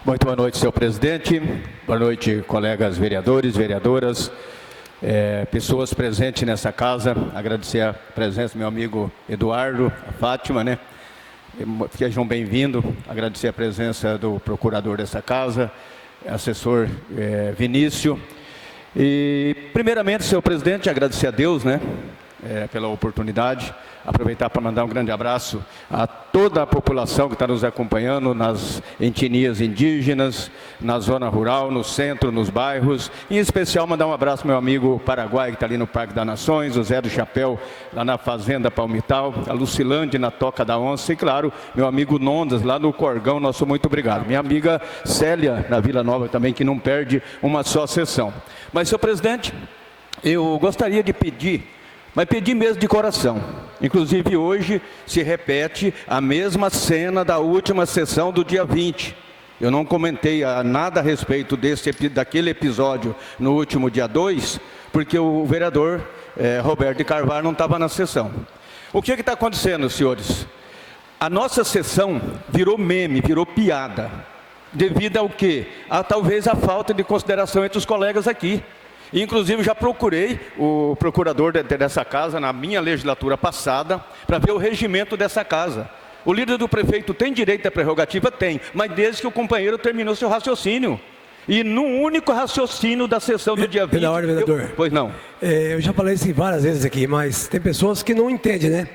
Muito boa noite, senhor presidente. Boa noite, colegas vereadores, vereadoras, pessoas presentes nessa casa. Agradecer a presença do meu amigo Eduardo, a Fátima, né? Sejam bem-vindos. Agradecer a presença do procurador dessa casa, assessor Vinícius. E, primeiramente, senhor presidente, agradecer a Deus, né? Pela oportunidade, aproveitar para mandar um grande abraço a toda a população que está nos acompanhando nas etnias indígenas, na zona rural, no centro, nos bairros, em especial mandar um abraço ao meu amigo Paraguai, que está ali no Parque das Nações, o Zé do Chapéu, lá na Fazenda Palmital, a Lucilândia, na Toca da Onça, e claro, meu amigo Nondas, lá no Corgão, nosso muito obrigado. Minha amiga Célia, na Vila Nova também, que não perde uma só sessão. Mas, senhor presidente, eu gostaria de pedir, mas pedi mesmo de coração. Inclusive hoje se repete a mesma cena da última sessão do dia 20. Eu não comentei nada a respeito daquele episódio no último dia 2, porque o vereador Roberto de Carvalho não estava na sessão. O que está acontecendo, senhores? A nossa sessão virou meme, virou piada. Devido ao quê? Talvez a falta de consideração entre os colegas aqui. Inclusive, já procurei o procurador dessa casa na minha legislatura passada para ver o regimento dessa casa. O líder do prefeito tem direito à prerrogativa? Tem, mas desde que o companheiro terminou seu raciocínio. E no único raciocínio da sessão do dia 20... Pela hora, vereador. Pois não. Eu já falei isso várias vezes aqui, mas tem pessoas que não entendem, né?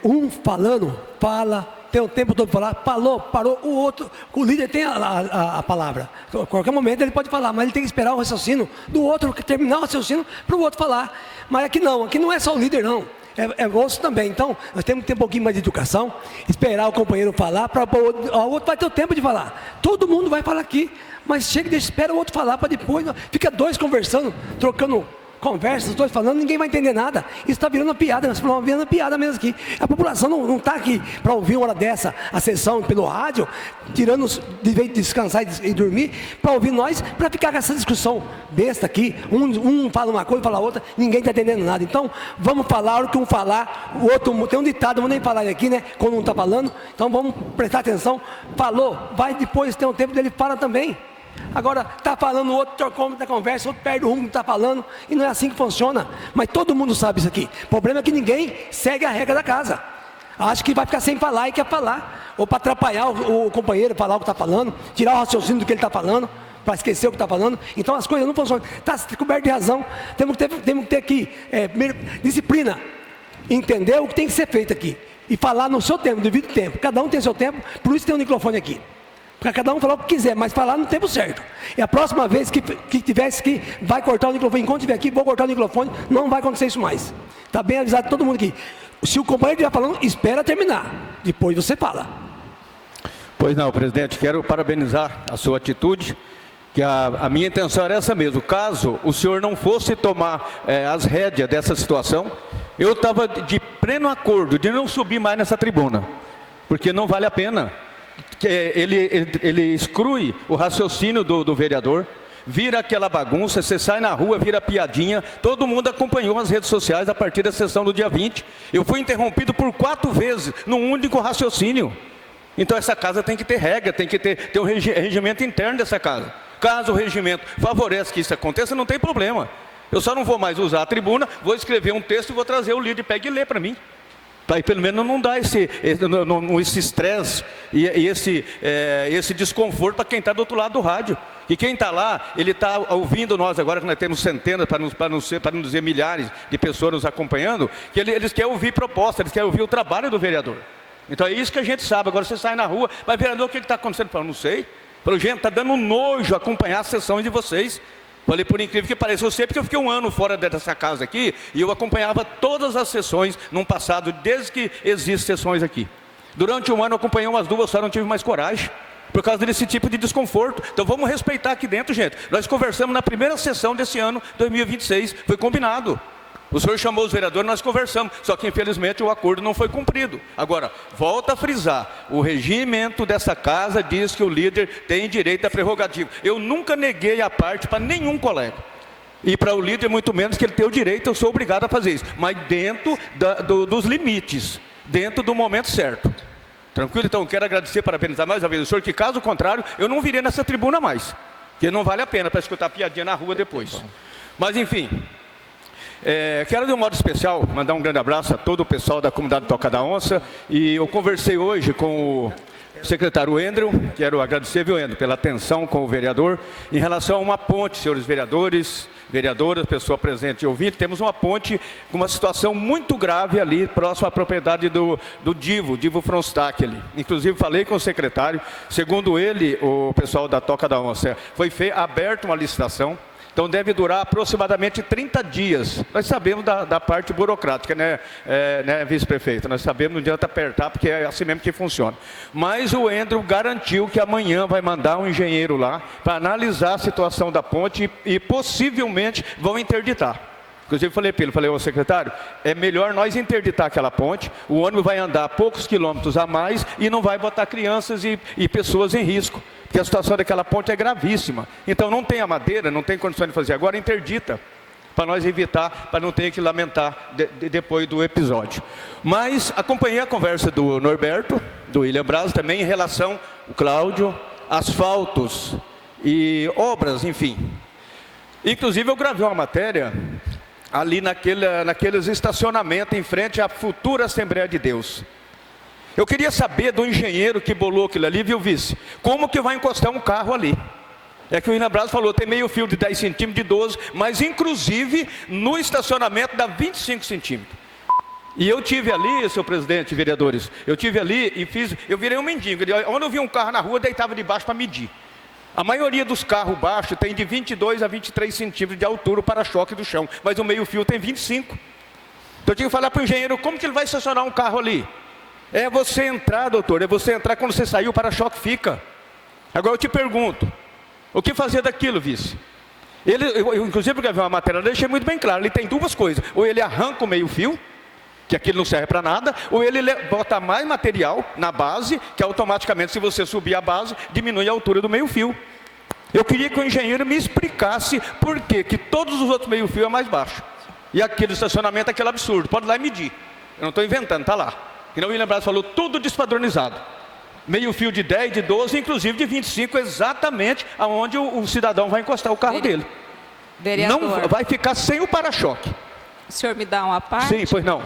Um falando, fala... Tem o tempo todo para falar, falou, parou, o outro, o líder tem a palavra. A qualquer momento ele pode falar, mas ele tem que esperar o raciocínio do outro, terminar o raciocínio para o outro falar. Mas aqui não é só o líder não, é osso também. Então, nós temos que ter um pouquinho mais de educação, esperar o companheiro falar, para o outro vai ter o tempo de falar. Todo mundo vai falar aqui, mas chega e espera o outro falar para depois, fica dois conversando, trocando conversa, os dois falando, ninguém vai entender nada. Isso está virando uma piada, nós estamos virando uma piada mesmo aqui. A população não está aqui para ouvir uma hora dessa, a sessão pelo rádio, tirando de vez de descansar e dormir, para ouvir nós, para ficar com essa discussão besta aqui. Um fala uma coisa, fala outra, ninguém está entendendo nada. Então, vamos falar, a hora que um falar, o outro, tem um ditado, não vou nem falar aqui, né, quando um está falando, então vamos prestar atenção. Falou, vai depois, tem um tempo dele, fala também. Agora, está falando, o outro trocou da conversa, o outro perde o rumo que está falando, e não é assim que funciona. Mas todo mundo sabe isso aqui. O problema é que ninguém segue a regra da casa. Acha que vai ficar sem falar e quer falar. Ou para atrapalhar o companheiro, falar o que está falando, tirar o raciocínio do que ele está falando, para esquecer o que está falando. Então as coisas não funcionam. Está coberto de razão. Temos que ter aqui disciplina. Entender o que tem que ser feito aqui. E falar no seu tempo, no devido tempo. Cada um tem seu tempo, por isso tem um microfone aqui. Para cada um falar o que quiser, mas falar no tempo certo. E a próxima vez que tivesse que vai cortar o microfone, enquanto estiver aqui, vou cortar o microfone, não vai acontecer isso mais. Está bem avisado todo mundo aqui. Se o companheiro estiver falando, espera terminar. Depois você fala. Pois não, presidente, quero parabenizar a sua atitude, que a minha intenção era essa mesmo. Caso o senhor não fosse tomar as rédeas dessa situação, eu estava de pleno acordo de não subir mais nessa tribuna, porque não vale a pena. Que ele exclui o raciocínio do vereador, vira aquela bagunça, você sai na rua, vira piadinha. Todo mundo acompanhou as redes sociais a partir da sessão do dia 20. Eu fui interrompido por 4 vezes, num único raciocínio. Então essa casa tem que ter regra, tem que ter um regimento interno dessa casa. Caso o regimento favoreça que isso aconteça, não tem problema. Eu só não vou mais usar a tribuna, vou escrever um texto e vou trazer o líder, pega e lê para mim. Para pelo menos não dar esse estresse e esse desconforto para quem está do outro lado do rádio. E quem está lá, ele está ouvindo nós agora, que nós temos centenas, para não dizer milhares de pessoas nos acompanhando, que eles querem ouvir propostas, eles querem ouvir o trabalho do vereador. Então é isso que a gente sabe. Agora você sai na rua, mas vereador, o que está acontecendo? Eu não sei. Falei, gente, está dando nojo acompanhar as sessões de vocês. Falei, por incrível que pareça, eu sei porque eu fiquei 1 ano fora dessa casa aqui e eu acompanhava todas as sessões num passado, desde que existem sessões aqui. Durante 1 ano eu acompanhei umas 2, só não tive mais coragem, por causa desse tipo de desconforto. Então vamos respeitar aqui dentro, gente. Nós conversamos na primeira sessão desse ano, 2026, foi combinado. O senhor chamou os vereadores, nós conversamos, só que infelizmente o acordo não foi cumprido. Agora, volta a frisar, o regimento dessa casa diz que o líder tem direito à prerrogativa. Eu nunca neguei a parte para nenhum colega. E para o líder, muito menos, que ele tem o direito, eu sou obrigado a fazer isso. Mas dentro dos limites, dentro do momento certo. Tranquilo? Então, quero agradecer, parabenizar mais uma vez o senhor, que caso contrário, eu não virei nessa tribuna mais. Porque não vale a pena para escutar piadinha na rua depois. Mas, enfim, quero de um modo especial mandar um grande abraço a todo o pessoal da comunidade Toca da Onça. E eu conversei hoje com o secretário Andrew, quero agradecer, viu, Andrew, pela atenção com o vereador, em relação a uma ponte, senhores vereadores, vereadoras, pessoa presente e ouvinte, temos uma ponte com uma situação muito grave ali, próximo à propriedade do Divo Fronstac ali. Inclusive, falei com o secretário, segundo ele, o pessoal da Toca da Onça, foi aberta uma licitação. Então deve durar aproximadamente 30 dias. Nós sabemos da parte burocrática, né, vice-prefeito? Nós sabemos, não adianta apertar, porque é assim mesmo que funciona. Mas o Andrew garantiu que amanhã vai mandar um engenheiro lá para analisar a situação da ponte e possivelmente vão interditar. Inclusive falei para ele, ô secretário, é melhor nós interditar aquela ponte, o ônibus vai andar poucos quilômetros a mais e não vai botar crianças e pessoas em risco, porque a situação daquela ponte é gravíssima. Então não tem a madeira, não tem condições de fazer agora, interdita, para nós evitar, para não ter que lamentar depois do episódio. Mas acompanhei a conversa do Norberto, do William Braz também, em relação ao Cláudio, asfaltos e obras, enfim. Inclusive eu gravei uma matéria ali naqueles estacionamentos em frente à futura Assembleia de Deus. Eu queria saber do engenheiro que bolou aquilo ali, viu, vice? Como que vai encostar um carro ali? É que o William Braz falou, tem meio fio de 10 centímetros, de 12, mas inclusive no estacionamento dá 25 centímetros. E eu tive ali, senhor presidente, vereadores, eu tive ali e eu virei um mendigo. Onde eu vi um carro na rua, eu deitava debaixo para medir. A maioria dos carros baixos tem de 22 a 23 centímetros de altura o para-choque do chão, mas o meio-fio tem 25. Então eu tinha que falar para o engenheiro, como que ele vai estacionar um carro ali? É você entrar, doutor, é você entrar, quando você sair o para-choque fica. Agora eu te pergunto, o que fazer daquilo, vice? Eu inclusive gravei uma matéria, eu deixei muito bem claro, ele tem duas coisas, ou ele arranca o meio-fio, que aquilo não serve para nada, ou ele bota mais material na base, que automaticamente, se você subir a base, diminui a altura do meio-fio. Eu queria que o engenheiro me explicasse por que todos os outros meio-fio é mais baixo. E aquele estacionamento é aquele absurdo, pode ir lá e medir. Eu não estou inventando, está lá. Que não o William Braz falou, tudo despadronizado. Meio-fio de 10, de 12, inclusive de 25, exatamente aonde o cidadão vai encostar o carro dele. Vereador, não vai ficar sem o para-choque. O senhor me dá uma parte? Sim, pois não.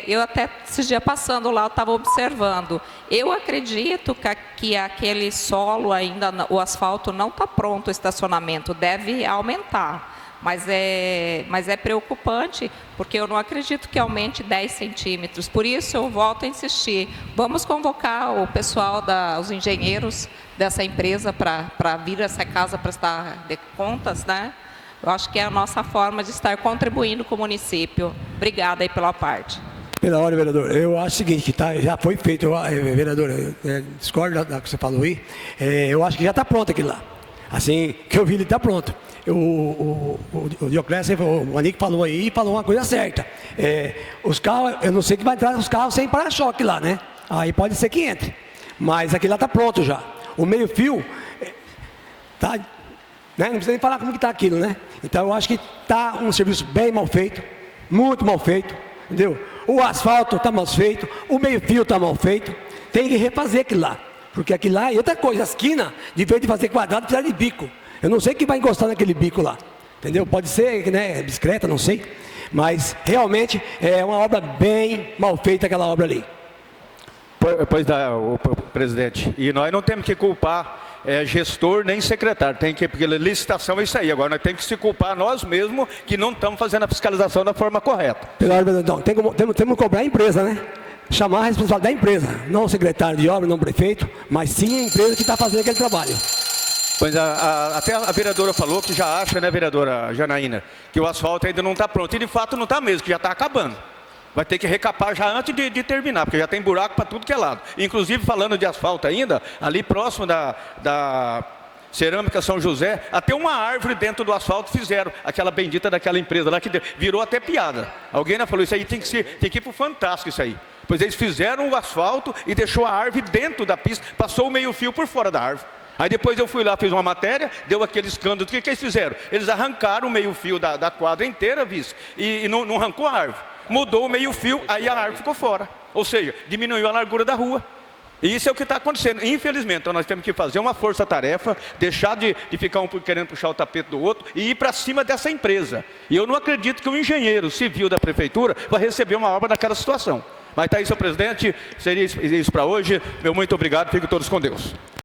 Eu até, esses dias passando lá, eu estava observando. Eu acredito que aquele solo ainda, o asfalto não está pronto, o estacionamento deve aumentar. Mas é preocupante, porque eu não acredito que aumente 10 centímetros. Por isso eu volto a insistir. Vamos convocar o pessoal, os engenheiros dessa empresa para vir a essa casa prestar contas, né? Eu acho que é a nossa forma de estar contribuindo com o município. Obrigada aí pela parte. Pela hora, vereador, eu acho o seguinte, tá, já foi feito, vereador, discordo da que você falou aí, eu acho que já está pronto aquilo lá. Assim, que eu vi, ele está pronto. O Dioclésio, o Manique falou aí, e falou uma coisa certa. Os carros, eu não sei que vai entrar os carros sem para-choque lá, né? Aí pode ser que entre. Mas aquilo lá está pronto já. O meio-fio, tá, né? Não precisa nem falar como que está aquilo, né? Então eu acho que está um serviço bem mal feito, muito mal feito, entendeu? O asfalto está mal feito, o meio-fio está mal feito, tem que refazer aquilo lá. Porque aquilo lá, e outra coisa, a esquina, de vez de fazer quadrado, precisa de bico. Eu não sei quem vai encostar naquele bico lá, entendeu? Pode ser, né, bicicleta, não sei. Mas realmente é uma obra bem mal feita aquela obra ali. Pois não, presidente. E nós não temos que culpar gestor nem secretário, porque licitação é isso aí. Agora nós temos que se culpar nós mesmos que não estamos fazendo a fiscalização da forma correta. Não, temos que cobrar a empresa, né? Chamar a responsabilidade da empresa, não o secretário de obra, não o prefeito, mas sim a empresa que está fazendo aquele trabalho. Pois até a vereadora falou que já acha, né, vereadora Janaína, que o asfalto ainda não está pronto. E de fato não está mesmo, que já está acabando. Vai ter que recapar já antes de terminar, porque já tem buraco para tudo que é lado. Inclusive, falando de asfalto ainda, ali próximo da Cerâmica São José, até uma árvore dentro do asfalto fizeram, aquela bendita daquela empresa lá, que virou até piada. Alguém falou, isso aí tem que ir para o Fantástico, isso aí. Pois eles fizeram o asfalto e deixou a árvore dentro da pista, passou o meio-fio por fora da árvore. Aí depois eu fui lá, fiz uma matéria, deu aquele escândalo. O que eles fizeram? Eles arrancaram o meio-fio da quadra inteira, vice, e não arrancou a árvore. Mudou o meio-fio, aí a árvore ficou fora. Ou seja, diminuiu a largura da rua. E isso é o que está acontecendo, infelizmente. Então nós temos que fazer uma força-tarefa, deixar de ficar um querendo puxar o tapete do outro e ir para cima dessa empresa. E eu não acredito que o engenheiro civil da prefeitura vai receber uma obra naquela situação. Mas está aí, senhor presidente, seria isso para hoje. Meu muito obrigado, fiquem todos com Deus.